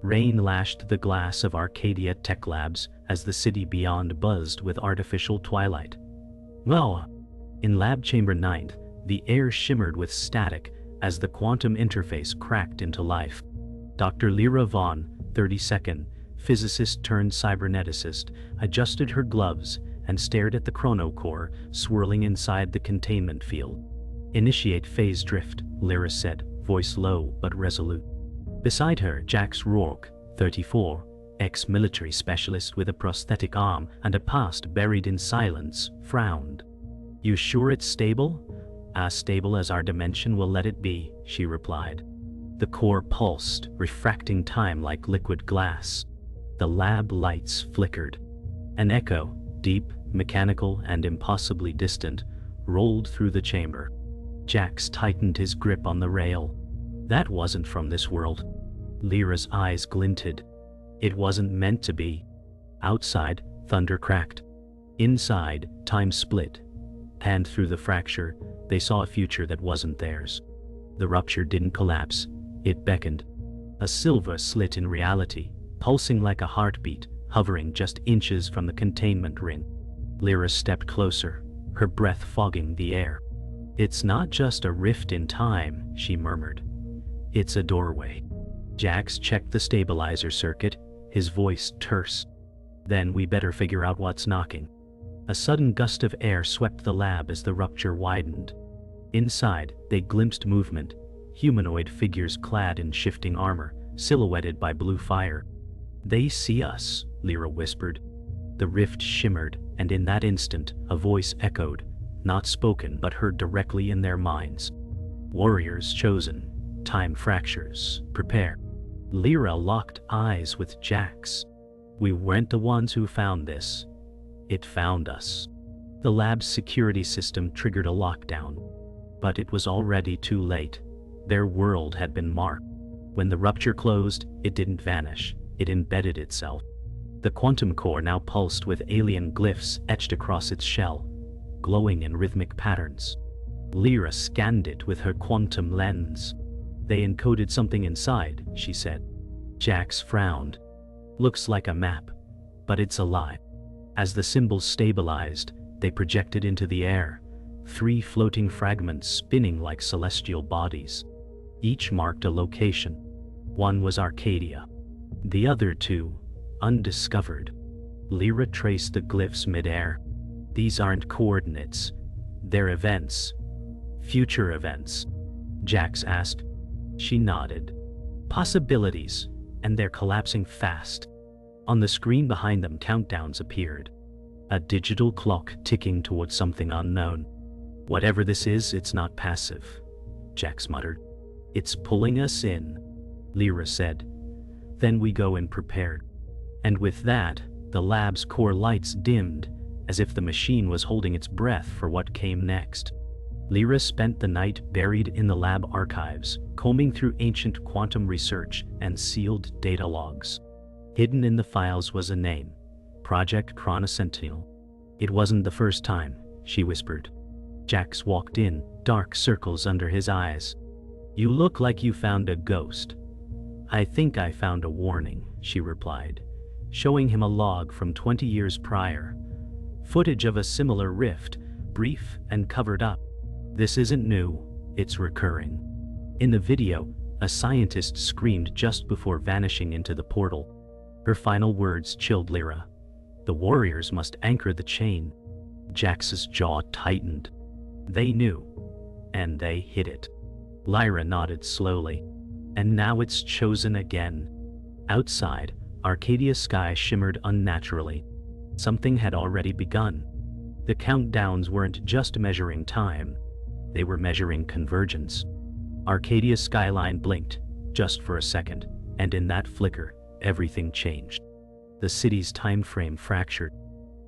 Rain lashed the glass of Arcadia tech labs as the city beyond buzzed with artificial twilight. Well, in Lab Chamber 9, the air shimmered with static as the quantum interface cracked into life. Dr. Lira Vaughn, 32nd, physicist turned cyberneticist, adjusted her gloves and stared at the chrono-core swirling inside the containment field. "Initiate phase drift," Lira said, voice low but resolute. Beside her, Jax Rourke, 34, ex-military specialist with a prosthetic arm and a past buried in silence, frowned. "You sure it's stable?" "As stable as our dimension will let it be," she replied. The core pulsed, refracting time like liquid glass. The lab lights flickered. An echo, deep, mechanical, and impossibly distant, rolled through the chamber. Jax tightened his grip on the rail. That wasn't from this world. Lyra's eyes glinted. It wasn't meant to be. Outside, thunder cracked. Inside, time split. And through the fracture, they saw a future that wasn't theirs. The rupture didn't collapse. It beckoned. A silver slit in reality, pulsing like a heartbeat, hovering just inches from the containment ring. Lyra stepped closer, her breath fogging the air. "It's not just a rift in time," she murmured. "It's a doorway." Jax checked the stabilizer circuit, his voice terse. "Then we better figure out what's knocking." A sudden gust of air swept the lab as the rupture widened. Inside, they glimpsed movement, humanoid figures clad in shifting armor, silhouetted by blue fire. "They see us," Lira whispered. The rift shimmered, and in that instant, a voice echoed, not spoken but heard directly in their minds. "Warriors chosen. Time fractures. Prepare." Lira locked eyes with Jax. "We weren't the ones who found this. It found us." The lab's security system triggered a lockdown. But it was already too late. Their world had been marked. When the rupture closed, it didn't vanish. It embedded itself. The quantum core now pulsed with alien glyphs etched across its shell, glowing in rhythmic patterns. Lira scanned it with her quantum lens. "They encoded something inside," she said. Jax frowned. "Looks like a map, but it's a lie." As the symbols stabilized, they projected into the air, 3 floating fragments spinning like celestial bodies. Each marked a location. One was Arcadia. The other 2, undiscovered. Lira traced the glyphs mid-air. "These aren't coordinates. They're events. Future events." Jax asked. She nodded. "Possibilities, and they're collapsing fast." On the screen behind them, countdowns appeared. A digital clock ticking towards something unknown. "Whatever this is, it's not passive," Jax muttered. "It's pulling us in," Lira said. "Then we go in prepared." And with that, the lab's core lights dimmed, as if the machine was holding its breath for what came next. Lira spent the night buried in the lab archives, combing through ancient quantum research and sealed data logs. Hidden in the files was a name, Project Sentinel. "It wasn't the first time," she whispered. Jax walked in, dark circles under his eyes. "You look like you found a ghost." "I think I found a warning," she replied, showing him a log from 20 years prior. Footage of a similar rift, brief and covered up. "This isn't new, it's recurring." In the video, a scientist screamed just before vanishing into the portal. Her final words chilled Lira. "The warriors must anchor the chain." Jax's jaw tightened. They knew, and they hid it. Lira nodded slowly. "And now it's chosen again." Outside, Arcadia's sky shimmered unnaturally. Something had already begun. The countdowns weren't just measuring time. They were measuring convergence. Arcadia's skyline blinked, just for a second, and in that flicker, everything changed. The city's time frame fractured.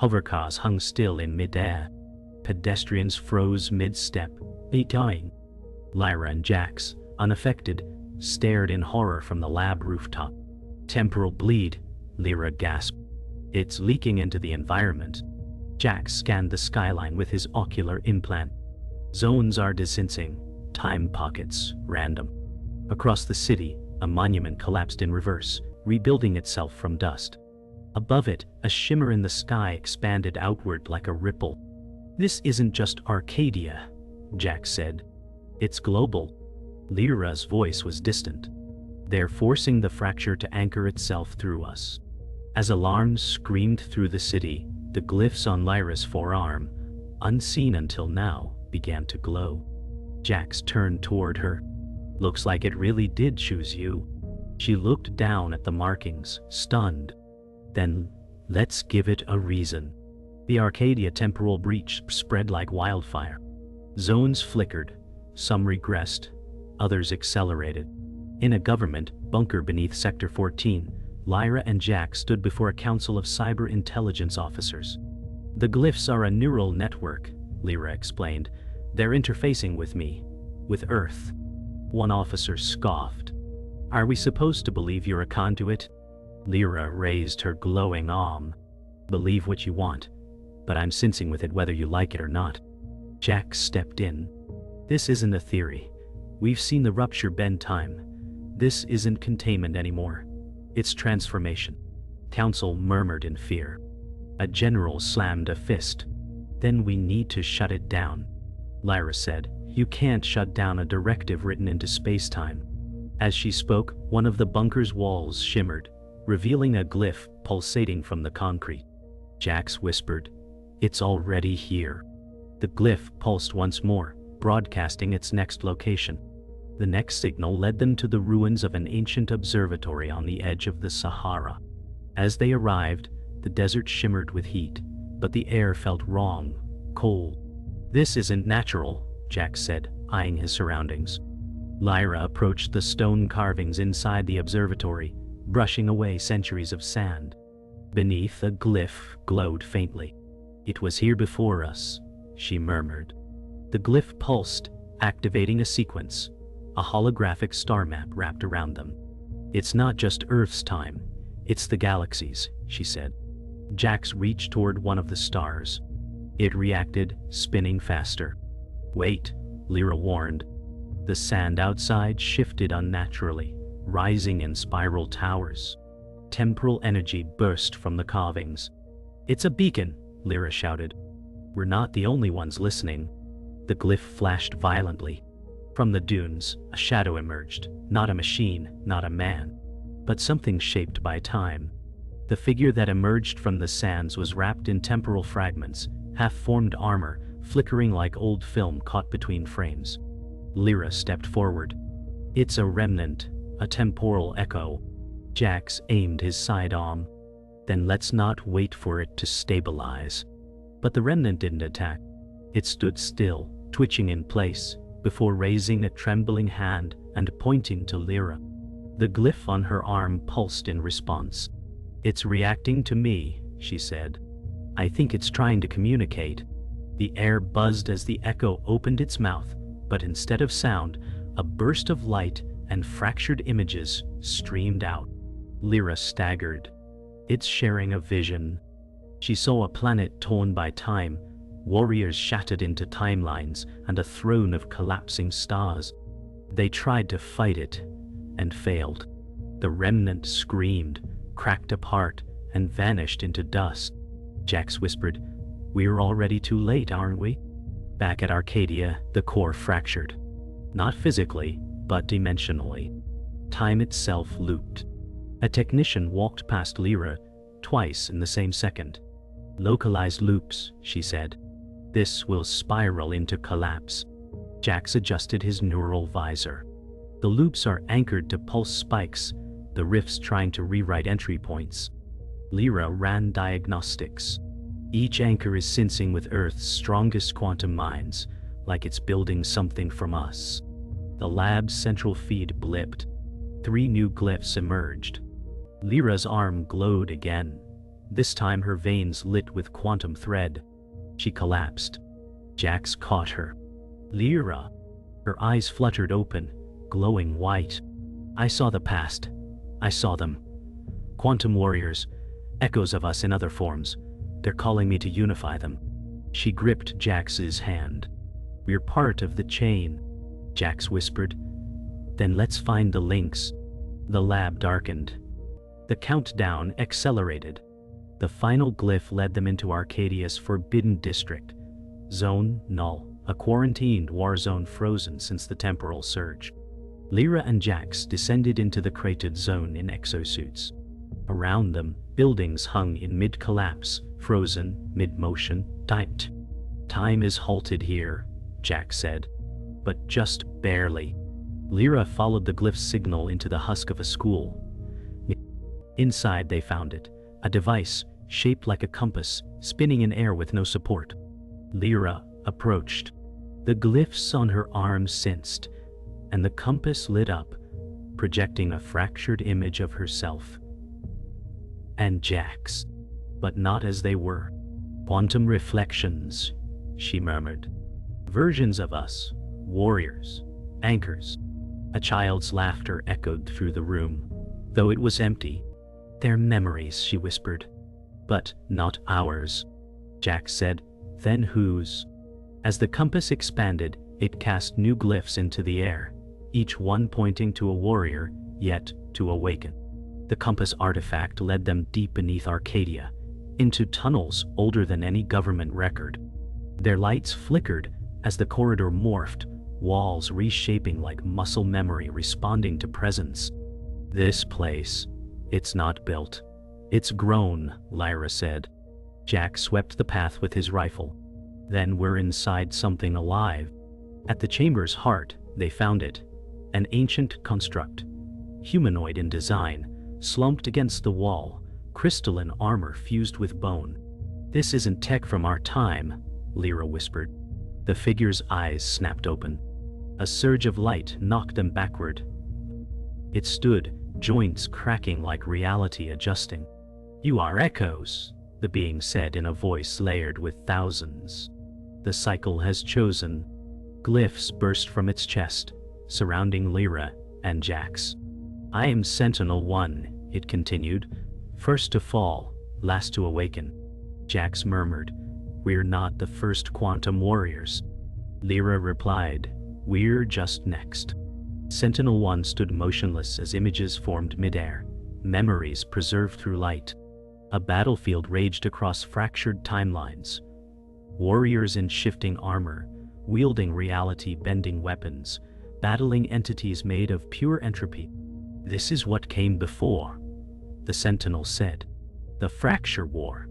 Hovercars hung still in mid-air. Pedestrians froze mid-step, dying. Lira and Jax, unaffected, stared in horror from the lab rooftop. "Temporal bleed," Lira gasped. "It's leaking into the environment." Jax scanned the skyline with his ocular implant. Zones are distancing, time pockets, random. Across the city, a monument collapsed in reverse, rebuilding itself from dust. Above it, a shimmer in the sky expanded outward like a ripple. "This isn't just Arcadia," Jax said. "It's global." Lyra's voice was distant. "They're forcing the fracture to anchor itself through us." As alarms screamed through the city, the glyphs on Lyra's forearm, unseen until now, began to glow. Jax turned toward her. "Looks like it really did choose you." She looked down at the markings, stunned. "Then, let's give it a reason." The Arcadia temporal breach spread like wildfire. Zones flickered, some regressed, others accelerated. In a government bunker beneath Sector 14, Lyra and Jax stood before a council of cyber intelligence officers. "The glyphs are a neural network," Lyra explained. "They're interfacing with me, with Earth." One officer scoffed. "Are we supposed to believe you're a conduit?" Lyra raised her glowing arm. "Believe what you want, but I'm sensing with it whether you like it or not." Jax stepped in. "This isn't a theory. We've seen the rupture bend time. This isn't containment anymore. It's transformation." Council murmured in fear. A general slammed a fist. "Then we need to shut it down," Lyra said. "You can't shut down a directive written into space-time." As she spoke, one of the bunker's walls shimmered, revealing a glyph pulsating from the concrete. Jax whispered, "It's already here." The glyph pulsed once more, broadcasting its next location. The next signal led them to the ruins of an ancient observatory on the edge of the Sahara. As they arrived, the desert shimmered with heat, but the air felt wrong, cold. "This isn't natural," Jax said, eyeing his surroundings. Lyra approached the stone carvings inside the observatory, brushing away centuries of sand. Beneath, a glyph glowed faintly. "It was here before us," she murmured. The glyph pulsed, activating a sequence, a holographic star map wrapped around them. "It's not just Earth's time, it's the galaxy's," she said. Jax reached toward one of the stars. It reacted, spinning faster. "Wait," Lyra warned. The sand outside shifted unnaturally, rising in spiral towers. Temporal energy burst from the carvings. "It's a beacon," Lyra shouted. "We're not the only ones listening." The glyph flashed violently. From the dunes, a shadow emerged, not a machine, not a man, but something shaped by time. The figure that emerged from the sands was wrapped in temporal fragments, half-formed armor, flickering like old film caught between frames. Lyra stepped forward. "It's a remnant, a temporal echo." Jax aimed his sidearm. "Then let's not wait for it to stabilize." But the remnant didn't attack. It stood still, twitching in place, before raising a trembling hand and pointing to Lyra. The glyph on her arm pulsed in response. "It's reacting to me," she said. "I think it's trying to communicate." The air buzzed as the echo opened its mouth, but instead of sound, a burst of light and fractured images streamed out. Lyra staggered. "It's sharing a vision." She saw a planet torn by time, warriors shattered into timelines, and a throne of collapsing stars. They tried to fight it, and failed. The remnant screamed, cracked apart, and vanished into dust. Jax whispered, "We're already too late, aren't we?" Back at Arcadia, the core fractured. Not physically, but dimensionally. Time itself looped. A technician walked past Lyra, twice in the same second. "Localized loops," she said. "This will spiral into collapse." Jax adjusted his neural visor. The loops are anchored to pulse spikes, the rifts trying to rewrite entry points. Lyra ran diagnostics. Each anchor is sensing with Earth's strongest quantum minds, like it's building something from us. The lab's central feed blipped. 3 new glyphs emerged. Lyra's arm glowed again. This time her veins lit with quantum thread. She collapsed. Jax caught her. "Lyra!" Her eyes fluttered open, glowing white. "I saw the past. I saw them. Quantum warriors, echoes of us in other forms. They're calling me to unify them." She gripped Jax's hand. "We're part of the chain," Jax whispered. "Then let's find the links." The lab darkened. The countdown accelerated. The final glyph led them into Arcadia's forbidden district, Zone Null, a quarantined war zone frozen since the temporal surge. Lira and Jax descended into the cratered zone in exosuits. Around them, buildings hung in mid-collapse, frozen, mid-motion, timed. Time is halted here, Jax said. But just barely. Lira followed the glyph's signal into the husk of a school. Inside they found it, a device shaped like a compass, spinning in air with no support. Lira approached. The glyphs on her arm sensed, and the compass lit up, projecting a fractured image of herself and Jax, but not as they were. Quantum reflections, she murmured. Versions of us, warriors, anchors. A child's laughter echoed through the room, though it was empty. Their memories, she whispered. But not ours, Jax said. Then whose? As the compass expanded, it cast new glyphs into the air, each one pointing to a warrior, yet to awaken. The compass artifact led them deep beneath Arcadia, into tunnels older than any government record. Their lights flickered as the corridor morphed, walls reshaping like muscle memory responding to presence. This place, it's not built. It's grown, Lira said. Jax swept the path with his rifle. Then we're inside something alive. At the chamber's heart, they found it. An ancient construct, humanoid in design, slumped against the wall, crystalline armor fused with bone. This isn't tech from our time, Lira whispered. The figure's eyes snapped open. A surge of light knocked them backward. It stood, joints cracking like reality adjusting. You are echoes, the being said in a voice layered with thousands. The cycle has chosen. Glyphs burst from its chest, surrounding Lira and Jax. I am Sentinel 1, it continued. First to fall, last to awaken. Jax murmured, We're not the first quantum warriors. Lira replied, We're just next. Sentinel 1 stood motionless as images formed midair, memories preserved through light. A battlefield raged across fractured timelines. Warriors in shifting armor, wielding reality-bending weapons, battling entities made of pure entropy. This is what came before, the Sentinel said. The Fracture War.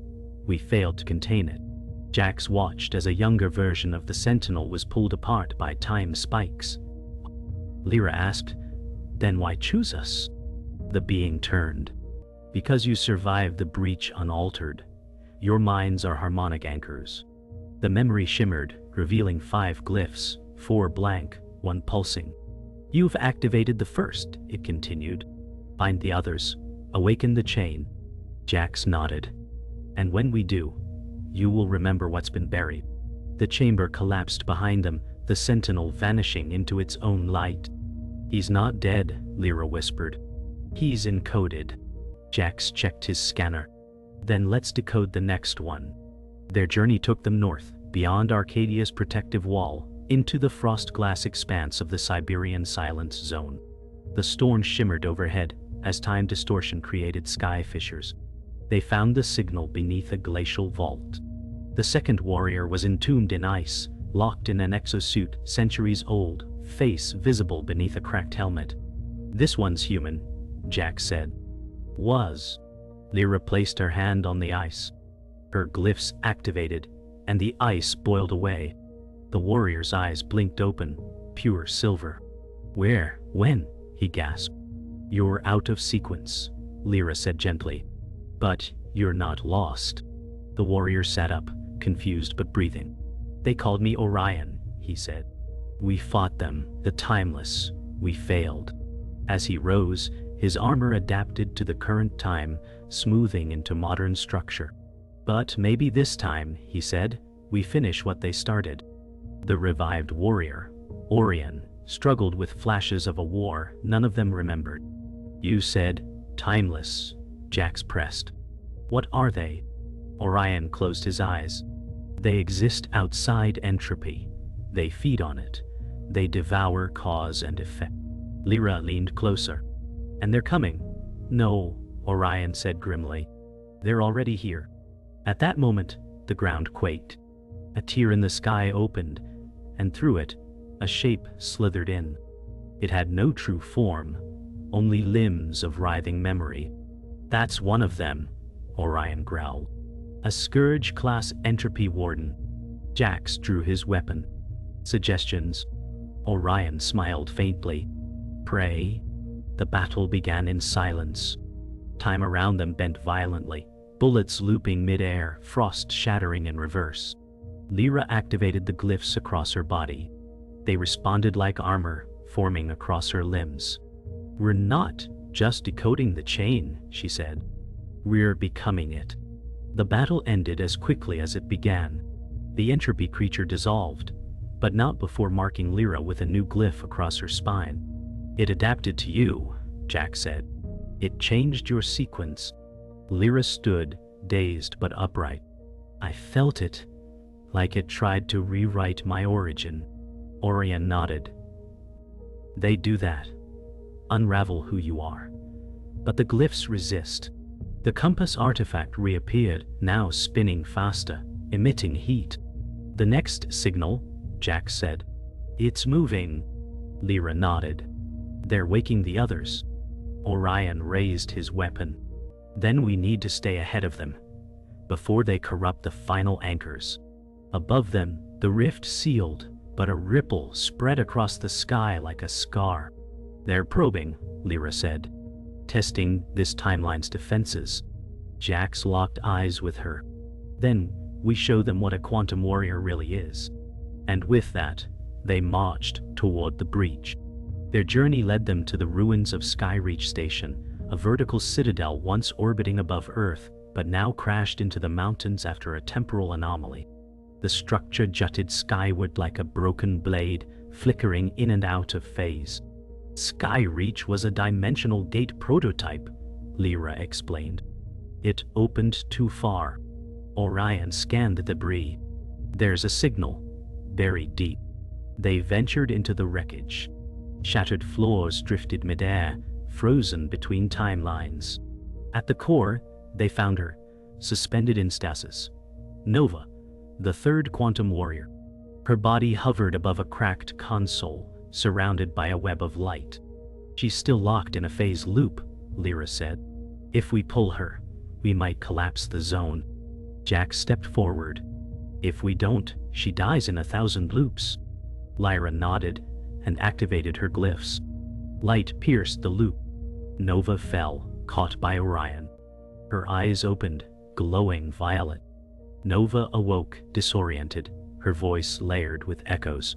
We failed to contain it. Jax watched as a younger version of the Sentinel was pulled apart by time spikes. Lira asked, Then why choose us? The being turned. Because you survived the breach unaltered. Your minds are harmonic anchors. The memory shimmered, revealing 5 glyphs, 4 blank, 1 pulsing. You've activated the first, it continued. Find the others. Awaken the chain. Jax nodded. And when we do, you will remember what's been buried. The chamber collapsed behind them, the Sentinel vanishing into its own light. He's not dead, Lira whispered. He's encoded. Jax checked his scanner. Then let's decode the next one. Their journey took them north, beyond Arcadia's protective wall, into the frost glass expanse of the Siberian Silence Zone. The storm shimmered overhead as time distortion created sky fissures. They found the signal beneath a glacial vault. The second warrior was entombed in ice, locked in an exosuit centuries old, face visible beneath a cracked helmet. This one's human, Jax said. Was. Lira placed her hand on the ice. Her glyphs activated, and the ice boiled away. The warrior's eyes blinked open, pure silver. Where? When? He gasped. You're out of sequence, Lira said gently. But you're not lost. The warrior sat up, confused but breathing. They called me Orion, he said. We fought them, the timeless. We failed. As he rose, his armor adapted to the current time, smoothing into modern structure. But maybe this time, he said, we finish what they started. The revived warrior, Orion, struggled with flashes of a war none of them remembered. You said, timeless, Jax pressed. What are they? Orion closed his eyes. They exist outside entropy. They feed on it. They devour cause and effect. Lira leaned closer. And they're coming. No, Orion said grimly. They're already here. At that moment, the ground quaked. A tear in the sky opened, and through it, a shape slithered in. It had no true form, only limbs of writhing memory. That's one of them, Orion growled. A Scourge-class Entropy Warden. Jax drew his weapon. Suggestions? Orion smiled faintly. Pray. The battle began in silence. Time around them bent violently, bullets looping mid-air, frost shattering in reverse. Lira activated the glyphs across her body. They responded like armor, forming across her limbs. We're not just decoding the chain, she said. We're becoming it. The battle ended as quickly as it began. The entropy creature dissolved, but not before marking Lira with a new glyph across her spine. It adapted to you, Jax said. It changed your sequence. Lira stood, dazed but upright. I felt it, like it tried to rewrite my origin. Orion nodded. They do that. Unravel who you are. But the glyphs resist. The compass artifact reappeared, now spinning faster, emitting heat. The next signal, Jax said. It's moving. Lira nodded. They're waking the others. Orion raised his weapon. Then we need to stay ahead of them, before they corrupt the final anchors. Above them, the rift sealed, but a ripple spread across the sky like a scar. They're probing, Lira said, testing this timeline's defenses. Jax locked eyes with her. Then, we show them what a quantum warrior really is. And with that, they marched toward the breach. Their journey led them to the ruins of Skyreach Station, a vertical citadel once orbiting above Earth, but now crashed into the mountains after a temporal anomaly. The structure jutted skyward like a broken blade, flickering in and out of phase. Skyreach was a dimensional gate prototype, Lira explained. It opened too far. Orion scanned the debris. There's a signal, buried deep. They ventured into the wreckage. Shattered floors drifted midair, frozen between timelines. At the core, they found her, suspended in stasis. Nova, the third quantum warrior. Her body hovered above a cracked console, surrounded by a web of light. She's still locked in a phase loop, Lira said. If we pull her, we might collapse the zone. Jax stepped forward. If we don't, she dies in 1,000 loops. Lyra nodded and activated her glyphs. Light pierced the loop. Nova fell, caught by Orion. Her eyes opened, glowing violet. Nova awoke, disoriented, her voice layered with echoes.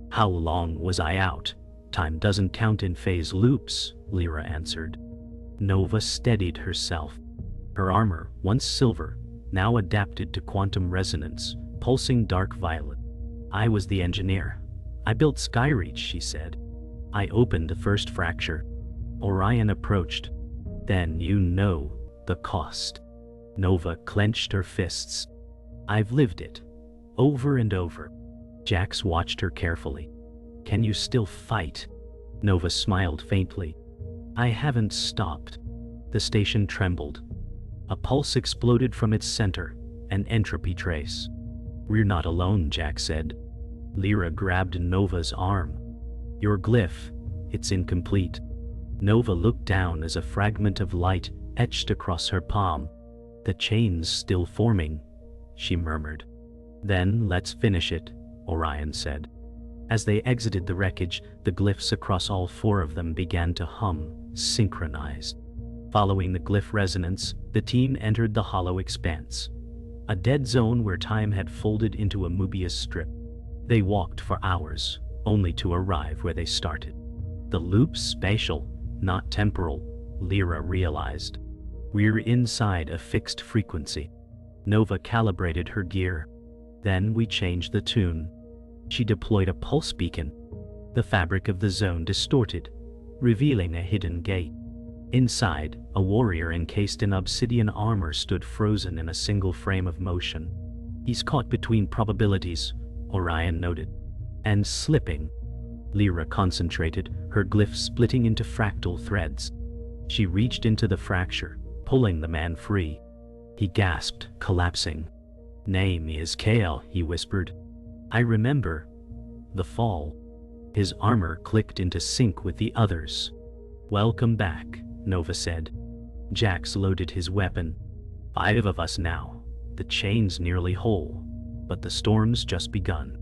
How long was I out? Time doesn't count in phase loops, Lira answered. Nova steadied herself. Her armor, once silver, now adapted to quantum resonance, pulsing dark violet. I was the engineer. I built Skyreach, she said. I opened the first fracture. Orion approached. Then you know the cost. Nova clenched her fists. I've lived it. Over and over. Jax watched her carefully. Can you still fight? Nova smiled faintly. I haven't stopped. The station trembled. A pulse exploded from its center, an entropy trace. We're not alone, Jax said. Lira grabbed Nova's arm. Your glyph, it's incomplete. Nova looked down as a fragment of light etched across her palm. The chain's still forming, she murmured. Then let's finish it, Orion said. As they exited the wreckage, the glyphs across all four of them began to hum, synchronized. Following the glyph resonance, the team entered the hollow expanse, a dead zone where time had folded into a Mobius strip. They walked for hours, only to arrive where they started. The loop's spatial, not temporal, Lira realized. We're inside a fixed frequency. Nova calibrated her gear. Then we changed the tune. She deployed a pulse beacon. The fabric of the zone distorted, revealing a hidden gate. Inside, a warrior encased in obsidian armor stood frozen in a single frame of motion. He's caught between probabilities, Orion noted. And slipping. Lira concentrated, her glyph splitting into fractal threads. She reached into the fracture, pulling the man free. He gasped, collapsing. "Name is Kale," he whispered. "I remember. The fall." His armor clicked into sync with the others. "Welcome back," Nova said. Jax loaded his weapon. "5 of us now. The chain's nearly whole, but the storm's just begun."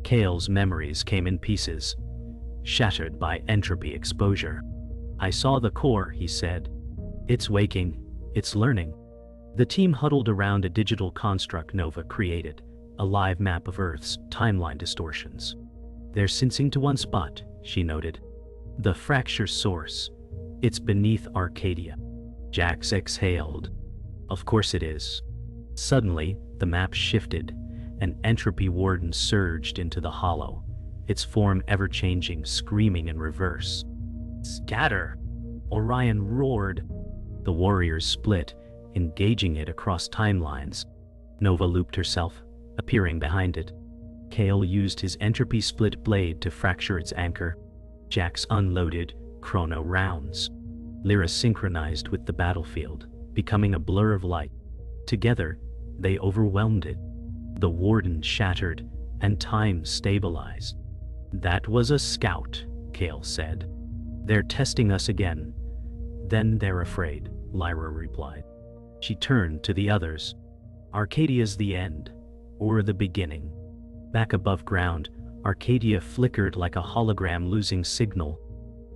Kale's memories came in pieces, shattered by entropy exposure. "I saw the core," he said. "It's waking. It's learning." The team huddled around a digital construct Nova created, a live map of Earth's timeline distortions. "They're sensing to one spot," she noted. "The fracture source. It's beneath Arcadia." Jax exhaled. "Of course it is." Suddenly, the map shifted, and Entropy-born surged into the hollow, its form ever-changing, screaming in reverse. "Scatter!" Orion roared. The warriors split, engaging it across timelines. Nova looped herself, appearing behind it. Kale used his entropy-split blade to fracture its anchor. Jax unloaded chrono rounds. Lira synchronized with the battlefield, becoming a blur of light. Together, they overwhelmed it. The warden shattered, and time stabilized. "That was a scout," Kale said. "They're testing us again." "Then they're afraid," Lira replied. She turned to the others. "Arcadia's the end, or the beginning." Back above ground, Arcadia flickered like a hologram losing signal.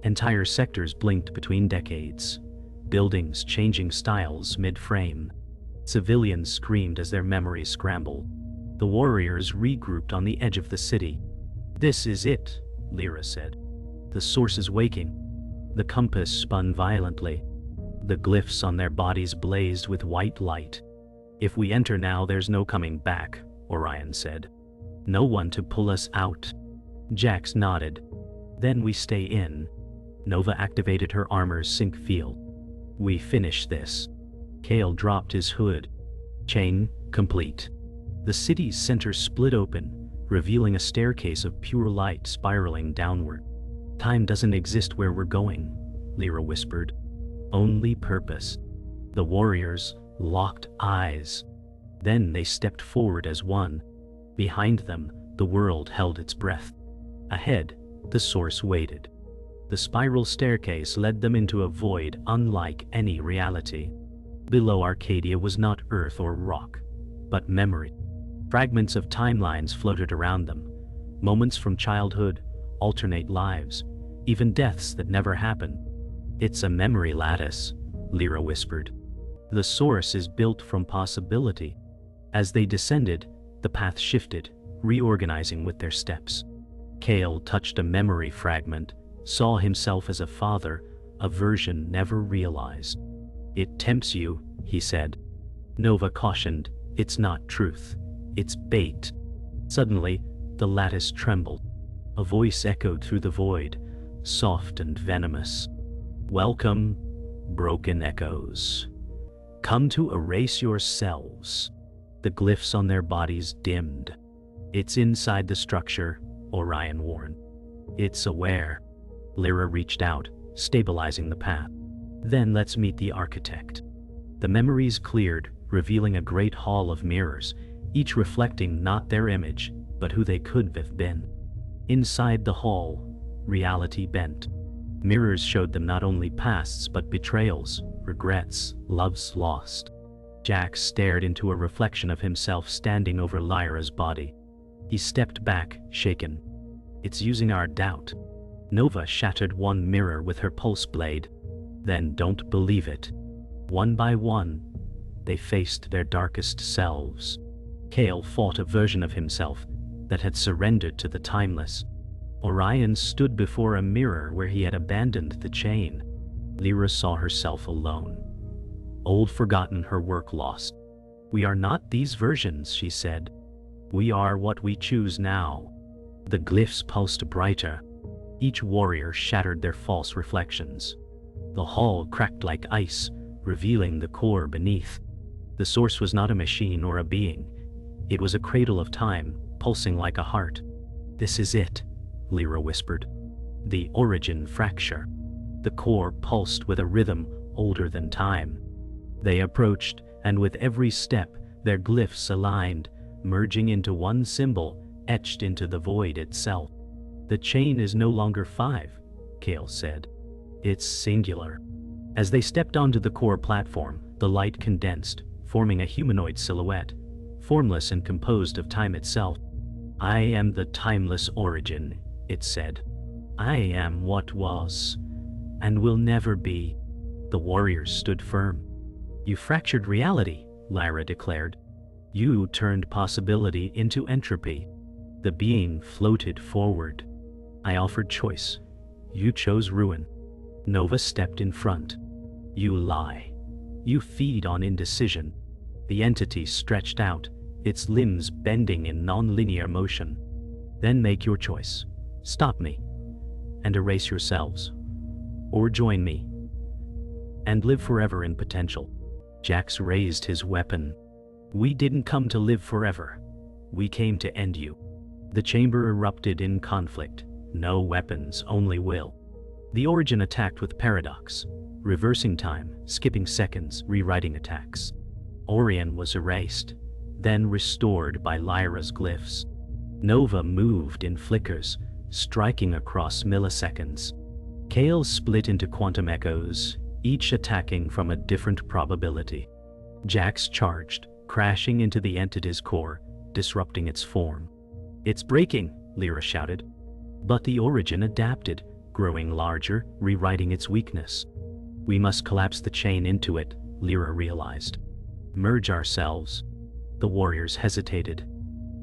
Entire sectors blinked between decades, buildings changing styles mid-frame. Civilians screamed as their memories scrambled. The warriors regrouped on the edge of the city. "This is it," Lira said. "The source is waking." The compass spun violently. The glyphs on their bodies blazed with white light. "If we enter now, there's no coming back," Orion said. "No one to pull us out." Jax nodded. "Then we stay in." Nova activated her armor's sync field. "We finish this." Kale dropped his hood. Chain complete. The city's center split open, revealing a staircase of pure light spiraling downward. "Time doesn't exist where we're going," Lira whispered. "Only purpose." The warriors locked eyes. Then they stepped forward as one. Behind them, the world held its breath. Ahead, the source waited. The spiral staircase led them into a void unlike any reality. Below Arcadia was not earth or rock, but memory. Fragments of timelines floated around them, moments from childhood, alternate lives, even deaths that never happened. "It's a memory lattice," Lira whispered. "The source is built from possibility." As they descended, the path shifted, reorganizing with their steps. Kale touched a memory fragment, saw himself as a father, a version never realized. "It tempts you," he said. Nova cautioned, "It's not truth. It's bait." Suddenly, the lattice trembled. A voice echoed through the void, soft and venomous. "Welcome, broken echoes. Come to erase yourselves." The glyphs on their bodies dimmed. "It's inside the structure," Orion warned. "It's aware." Lira reached out, stabilizing the path. "Then let's meet the architect." The memories cleared, revealing a great hall of mirrors, each reflecting not their image, but who they could have been. Inside the hall, reality bent. Mirrors showed them not only pasts but betrayals, regrets, loves lost. Jax stared into a reflection of himself standing over Lyra's body. He stepped back, shaken. "It's using our doubt." Nova shattered one mirror with her pulse blade. "Then don't believe it." One by one, they faced their darkest selves. Kale fought a version of himself that had surrendered to the timeless. Orion stood before a mirror where he had abandoned the chain. Lira saw herself alone. Old forgotten, her work lost. "We are not these versions," she said. "We are what we choose now." The glyphs pulsed brighter. Each warrior shattered their false reflections. The hall cracked like ice, revealing the core beneath. The source was not a machine or a being. It was a cradle of time, pulsing like a heart. "This is it," Lira whispered. "The origin fracture." The core pulsed with a rhythm older than time. They approached, and with every step, their glyphs aligned, merging into one symbol, etched into the void itself. "The chain is no longer 5, Kale said. It's singular." As they stepped onto the core platform, the light condensed, forming a humanoid silhouette, formless and composed of time itself. "I am the timeless origin," it said. "I am what was, and will never be." The warriors stood firm. "You fractured reality," Lira declared. "You turned possibility into entropy." The being floated forward. "I offered choice. You chose ruin." Nova stepped in front. "You lie. You feed on indecision." The entity stretched out, its limbs bending in non-linear motion. "Then make your choice. Stop me, and erase yourselves. Or join me, and live forever in potential." Jax raised his weapon. "We didn't come to live forever. We came to end you." The chamber erupted in conflict. No weapons, only will. The origin attacked with paradox, reversing time, skipping seconds, rewriting attacks. Orion was erased, then restored by Lyra's glyphs. Nova moved in flickers, striking across milliseconds. Kale split into quantum echoes, each attacking from a different probability. Jax charged, crashing into the entity's core, disrupting its form. "It's breaking," Lira shouted. But the origin adapted, growing larger, rewriting its weakness. "We must collapse the chain into it," Lira realized. "Merge ourselves." The warriors hesitated.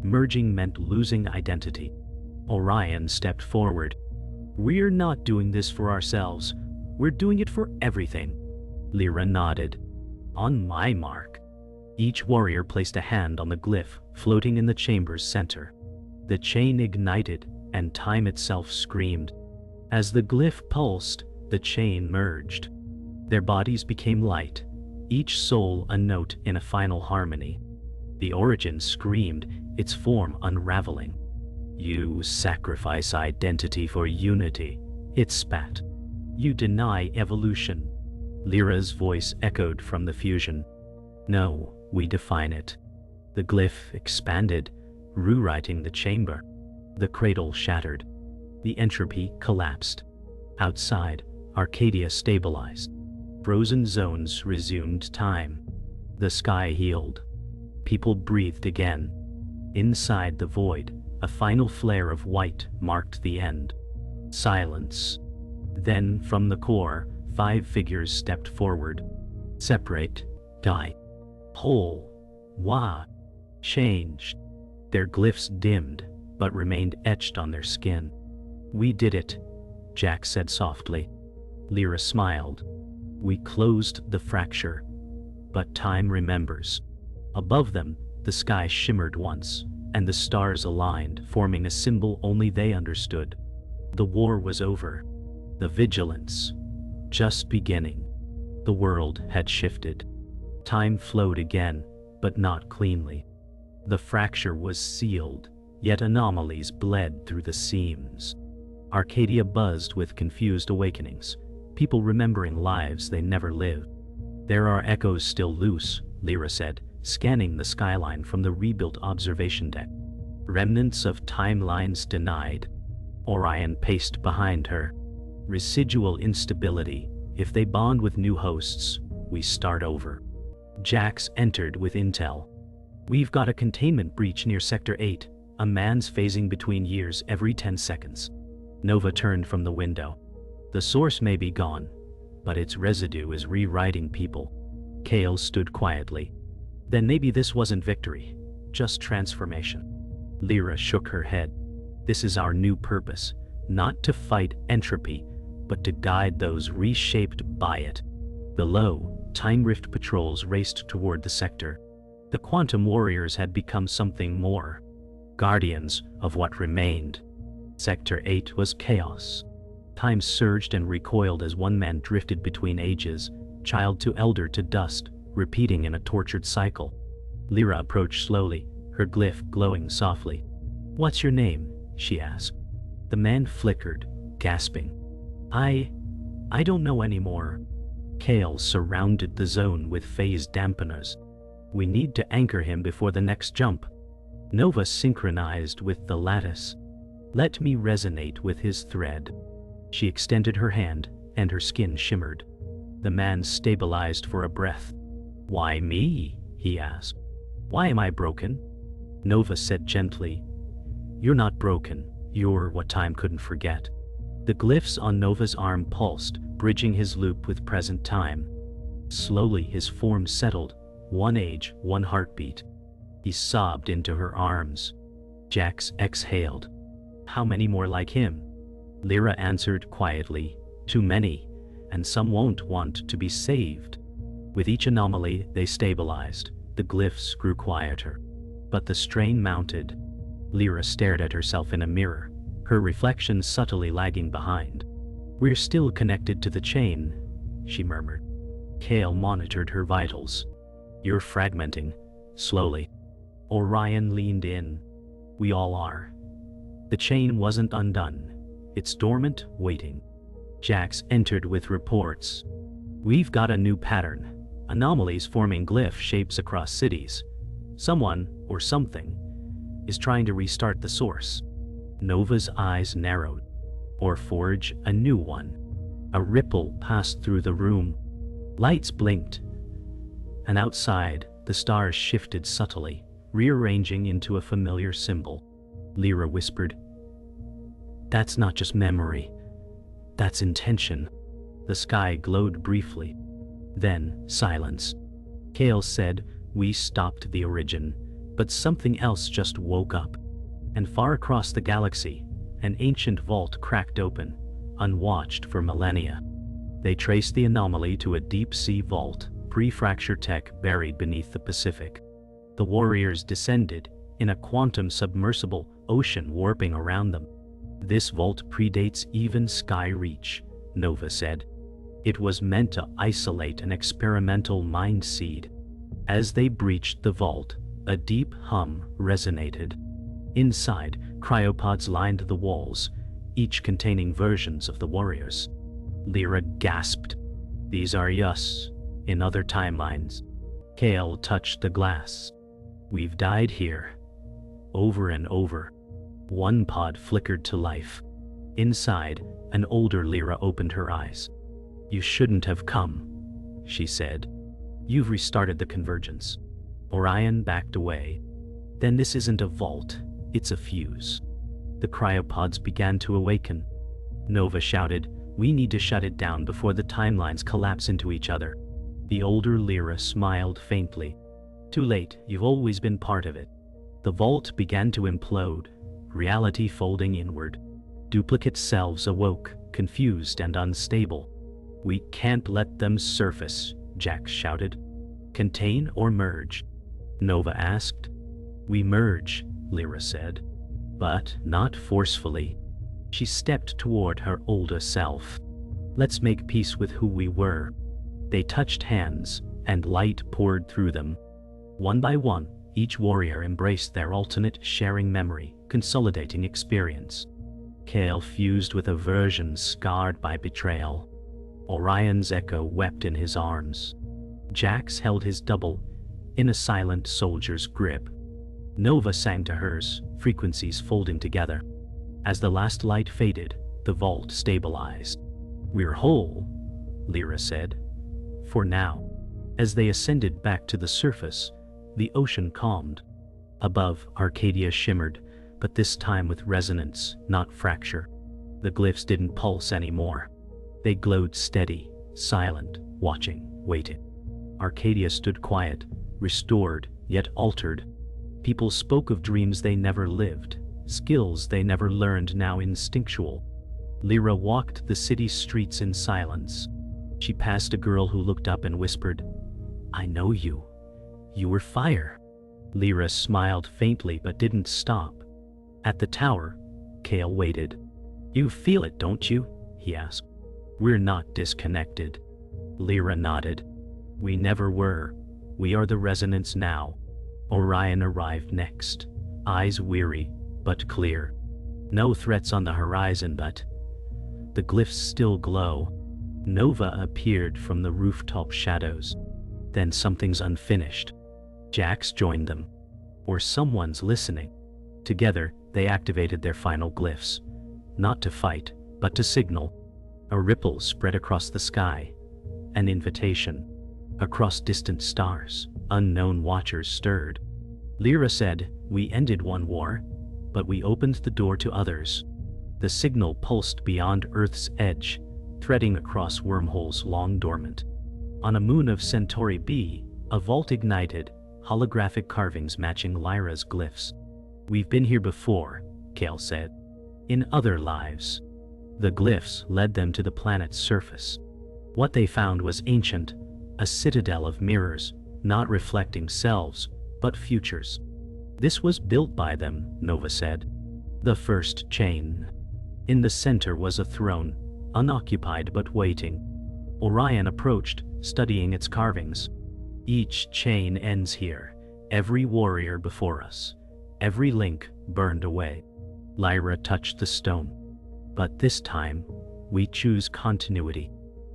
Merging meant losing identity. Orion stepped forward. "We're not doing this for ourselves. We're doing it for everything." Lira nodded. "On my mark." Each warrior placed a hand on the glyph, floating in the chamber's center. The chain ignited, and time itself screamed. As the glyph pulsed, the chain merged. Their bodies became light, each soul a note in a final harmony. The origin screamed, its form unraveling. "You sacrifice identity for unity," it spat. "You deny evolution." Lyra's voice echoed from the fusion. "No, we define it." The glyph expanded, rewriting the chamber. The cradle shattered. The entropy collapsed. Outside, Arcadia stabilized. Frozen zones resumed time. The sky healed. People breathed again. Inside the void, a final flare of white marked the end. Silence. Then, from the core, 5 figures stepped forward. Separate. Die. Whole. Changed. Their glyphs dimmed, but remained etched on their skin. "We did it," Jax said softly. Lira smiled. "We closed the fracture. But time remembers." Above them, the sky shimmered once, and the stars aligned, forming a symbol only they understood. The war was over. The vigilance just beginning. The world had shifted. Time flowed again, but not cleanly. The fracture was sealed, yet anomalies bled through the seams. Arcadia buzzed with confused awakenings, people remembering lives they never lived. "There are echoes still loose," Lira said, scanning the skyline from the rebuilt observation deck. "Remnants of timelines denied." Orion paced behind her. "Residual instability. If they bond with new hosts, we start over." Jax entered with intel. "We've got a containment breach near Sector 8. A man's phasing between years every 10 seconds. Nova turned from the window. "The source may be gone, but its residue is rewriting people." Kale stood quietly. "Then maybe this wasn't victory, just transformation." Lira shook her head. "This is our new purpose, not to fight entropy, but to guide those reshaped by it." Below, time rift patrols raced toward the sector. The quantum warriors had become something more. Guardians of what remained. Sector 8 was chaos. Time surged and recoiled as one man drifted between ages, child to elder to dust, repeating in a tortured cycle. Lira approached slowly, her glyph glowing softly. "What's your name?" she asked. The man flickered, gasping. I don't know anymore." Kale surrounded the zone with phase dampeners. We need to anchor him before the next jump. Nova synchronized with the lattice. Let me resonate with his thread. She extended her hand, and her skin shimmered. The man stabilized for a breath. Why me? He asked. Why am I broken? Nova said gently. You're not broken. You're what time couldn't forget. The glyphs on Nova's arm pulsed, bridging his loop with present time. Slowly his form settled, one age, one heartbeat. He sobbed into her arms. Jax exhaled. How many more like him? Lira answered quietly. Too many, and some won't want to be saved. With each anomaly they stabilized. The glyphs grew quieter. But the strain mounted. Lira stared at herself in a mirror, her reflection subtly lagging behind. We're still connected to the chain, she murmured. Kale monitored her vitals. You're fragmenting, slowly. Orion leaned in. We all are. The chain wasn't undone. It's dormant, waiting. Jax entered with reports. We've got a new pattern. Anomalies forming glyph shapes across cities. Someone, or something, is trying to restart the source. Nova's eyes narrowed. Or forge a new one. A ripple passed through the room. Lights blinked. And outside, the stars shifted subtly, rearranging into a familiar symbol. Lira whispered, That's not just memory. That's intention. The sky glowed briefly. Then, silence. Kale said, We stopped the origin, but something else just woke up. And far across the galaxy, an ancient vault cracked open, unwatched for millennia. They traced the anomaly to a deep-sea vault, pre-fracture tech buried beneath the Pacific. The warriors descended, in a quantum submersible ocean warping around them. This vault predates even Skyreach, Nova said. It was meant to isolate an experimental mind seed. As they breached the vault, a deep hum resonated. Inside, cryopods lined the walls, each containing versions of the warriors. Lira gasped. These are us, in other timelines. Kale touched the glass. We've died here. Over and over. One pod flickered to life. Inside, an older Lira opened her eyes. You shouldn't have come, she said. You've restarted the convergence. Orion backed away. Then this isn't a vault, it's a fuse. The cryopods began to awaken. Nova shouted, We need to shut it down before the timelines collapse into each other. The older Lira smiled faintly. Too late, you've always been part of it. The vault began to implode, reality folding inward. Duplicate selves awoke, confused and unstable. We can't let them surface, Jax shouted. Contain or merge? Nova asked. We merge, Lira said. But not forcefully. She stepped toward her older self. Let's make peace with who we were. They touched hands, and light poured through them. One by one, each warrior embraced their alternate, sharing memory, consolidating experience. Kale fused with a version scarred by betrayal. Orion's echo wept in his arms. Jax held his double, in a silent soldier's grip. Nova sang to hers, frequencies folding together. As the last light faded, the vault stabilized. We're whole, Lira said. For now. As they ascended back to the surface, the ocean calmed. Above, Arcadia shimmered, but this time with resonance, not fracture. The glyphs didn't pulse anymore. They glowed steady, silent, watching, waiting. Arcadia stood quiet, restored, yet altered. People spoke of dreams they never lived, skills they never learned now instinctual. Lira walked the city's streets in silence. She passed a girl who looked up and whispered, I know you. You were fire. Lira smiled faintly but didn't stop. At the tower, Kale waited. You feel it, don't you? He asked. We're not disconnected. Lira nodded. We never were. We are the resonance now. Orion arrived next, eyes weary, but clear. No threats on the horizon, but the glyphs still glow. Nova appeared from the rooftop shadows. Then something's unfinished. Jax joined them. Or someone's listening. Together, they activated their final glyphs. Not to fight, but to signal. A ripple spread across the sky. An invitation. Across distant stars, unknown watchers stirred. Lira said, "We ended one war, but we opened the door to others." The signal pulsed beyond Earth's edge, threading across wormholes long dormant. On a moon of Centauri B, a vault ignited, holographic carvings matching Lyra's glyphs. "We've been here before," Kale said. "In other lives." The glyphs led them to the planet's surface. What they found was ancient, a citadel of mirrors, not reflecting selves, but futures. "This was built by them," Nova said. "The first chain." In the center was a throne, unoccupied but waiting. Orion approached, studying its carvings. "Each chain ends here, every warrior before us, every link burned away." Lyra touched the stone. "But this time, we choose continuity."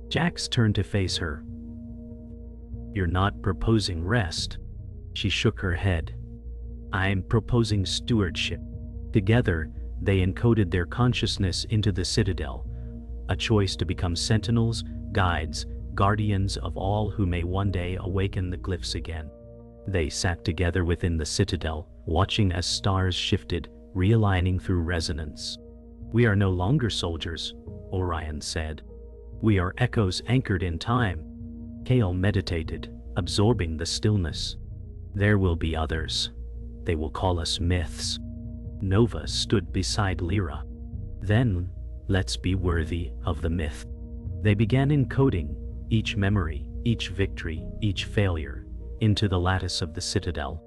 Jax turned to face her. "You're not proposing rest." She shook her head. "I'm proposing stewardship." Together, they encoded their consciousness into the citadel, a choice to become sentinels, guides, guardians of all who may one day awaken the glyphs again. They sat together within the citadel, watching as stars shifted, realigning through resonance. "We are no longer soldiers," Orion said. "We are echoes anchored in time." Kale meditated, absorbing the stillness. "There will be others. They will call us myths." Nova stood beside Lira. "Then, let's be worthy of the myth." They began encoding each memory, each victory, each failure, into the lattice of the citadel.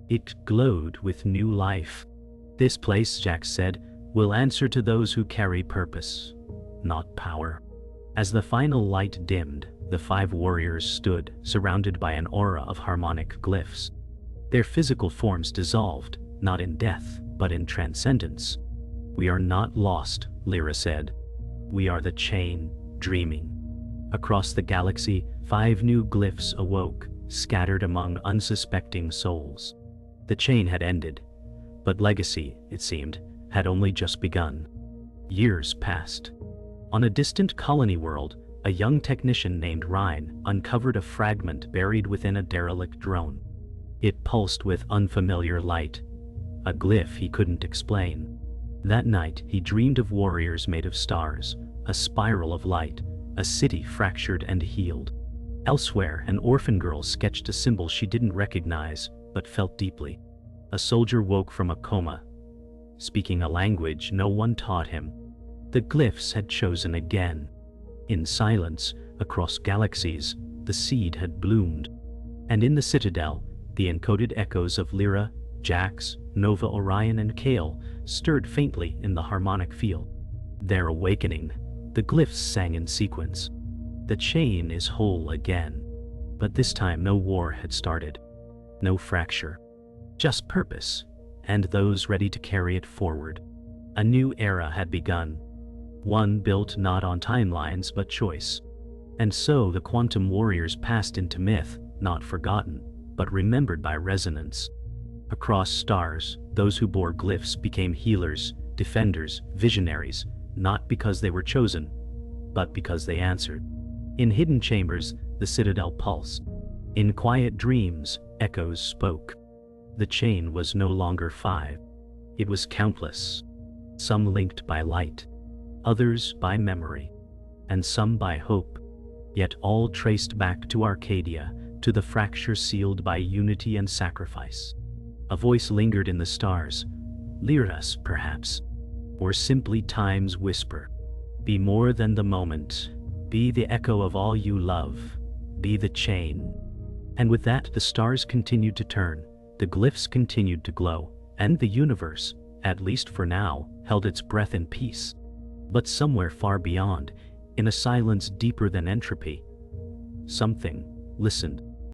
It glowed with new life. "This place," Jax said, "will answer to those who carry purpose, not power." As the final light dimmed, the 5 warriors stood, surrounded by an aura of harmonic glyphs. Their physical forms dissolved, not in death, but in transcendence. "We are not lost," Lira said. "We are the chain, dreaming." Across the galaxy, 5 new glyphs awoke, scattered among unsuspecting souls. The chain had ended, but legacy, it seemed, had only just begun. Years passed. On a distant colony world, a young technician named Ryan uncovered a fragment buried within a derelict drone. It pulsed with unfamiliar light, a glyph he couldn't explain. That night, he dreamed of warriors made of stars, a spiral of light, a city fractured and healed. Elsewhere, an orphan girl sketched a symbol she didn't recognize, but felt deeply. A soldier woke from a coma, speaking a language no one taught him. The glyphs had chosen again. In silence, across galaxies, the seed had bloomed. And in the citadel, the encoded echoes of Lira, Jax, Nova, Orion, and Kale stirred faintly in the harmonic field. Their awakening, the glyphs sang in sequence. The chain is whole again. But this time no war had started. No fracture. Just purpose, and those ready to carry it forward. A new era had begun. One built not on timelines but choice. And so the quantum warriors passed into myth, not forgotten, but remembered by resonance. Across stars, those who bore glyphs became healers, defenders, visionaries, not because they were chosen, but because they answered. In hidden chambers, the citadel pulsed. In quiet dreams, echoes spoke. The chain was no longer 5. It was countless. Some linked by light, others by memory, and some by hope, yet all traced back to Arcadia, to the fracture sealed by unity and sacrifice. A voice lingered in the stars, Lyra's perhaps, or simply time's whisper. Be more than the moment, be the echo of all you love, be the chain. And with that the stars continued to turn, the glyphs continued to glow, and the universe, at least for now, held its breath in peace. But somewhere far beyond, in a silence deeper than entropy, something listened.